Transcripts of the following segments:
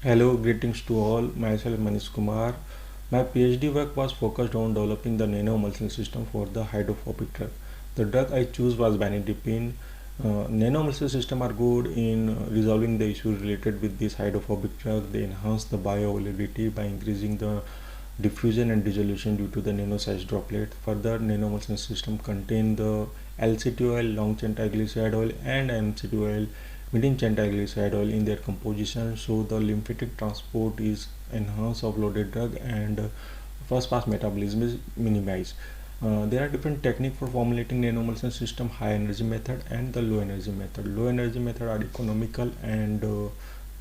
Hello, greetings to all. Myself Manish Kumar. My PhD work was focused on developing the nanoemulsion system for the hydrophobic drug. The drug I chose was vanidipine. Nanoemulsion system are good in resolving the issues related with this hydrophobic drug. They enhance the bioavailability by increasing the diffusion and dissolution due to the nano-sized droplet. Further, nanoemulsion system contain the LCT oil, long chain triglyceride oil, and MCT oil, medium chain triglyceride oil in their composition. So the lymphatic transport is enhanced of loaded drug and first pass metabolism is minimized. There are different techniques for formulating nanoemulsion system: high energy method and the low energy method. Low energy method are economical and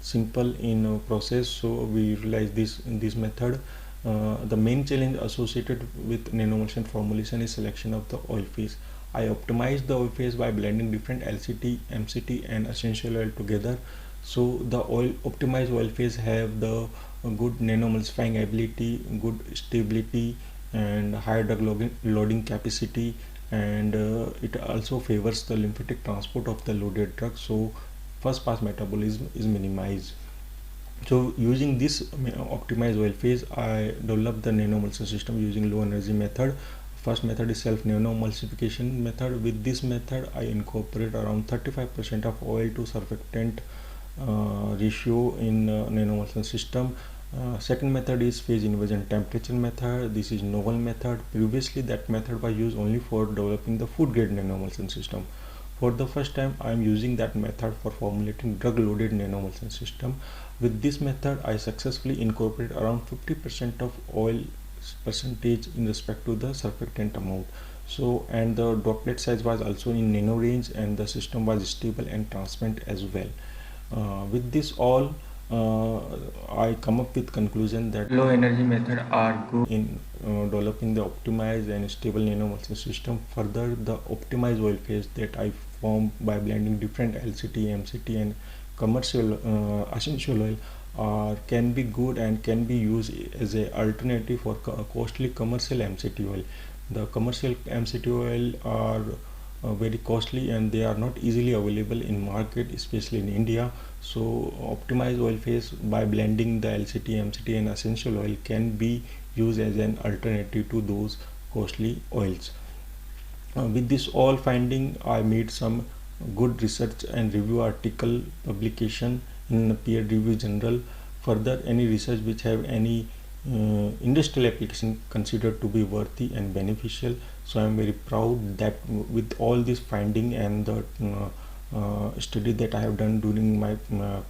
simple in process, so we utilize this in this method. The main challenge associated with nanoemulsion formulation is selection of the oil phase. I optimize the oil phase by blending different LCT, MCT and essential oil together. So the optimized oil phase have the good nanoemulsifying ability, good stability and higher drug loading capacity, and it also favors the lymphatic transport of the loaded drug, so first pass metabolism is minimized. So using this optimized oil phase, I developed the nanoemulsion system using low energy method. First method is self nanoemulsification method. With this method, I incorporate around 35% of oil to surfactant ratio in nanoemulsion system. Second method is phase inversion temperature method. This is novel method. Previously, that method was used only for developing the food grade nanoemulsion system. For the first time, I am using that method for formulating drug-loaded nanoemulsion system. With this method, I successfully incorporate around 50% of oil percentage in respect to the surfactant amount. So, and the droplet size was also in nano range, and the system was stable and transparent as well. With this all, I come up with conclusion that low energy method are good in developing the optimized and stable nanoemulsion system. Further, the optimized oil phase that I form by blending different LCT, MCT and commercial essential oil can be good and can be used as a alternative for costly commercial MCT oil. The commercial MCT oil are very costly and they are not easily available in market, especially in India. So optimized oil phase by blending the LCT, MCT and essential oil can be used as an alternative to those costly oils. With this all finding, I made some good research and review article publication in peer review journal. Further, any research which have any industrial application considered to be worthy and beneficial. So I am very proud that with all this finding and the study that I have done during my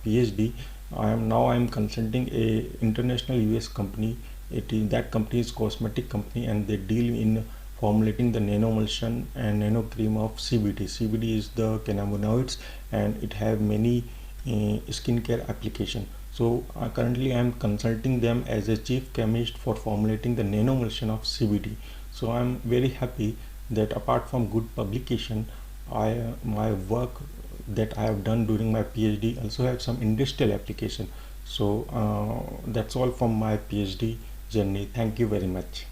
PhD, I am consulting a international US company. That company is cosmetic company and they deal in formulating the nanoemulsion and nano cream of CBD. CBD is the cannabinoids and it have many skincare application. So currently I am consulting them as a chief chemist for formulating the nanoemulsion of CBD. So I am very happy that apart from good publication, my work that I have done during my PhD also have some industrial application. So that's all from my PhD journey. Thank you very much.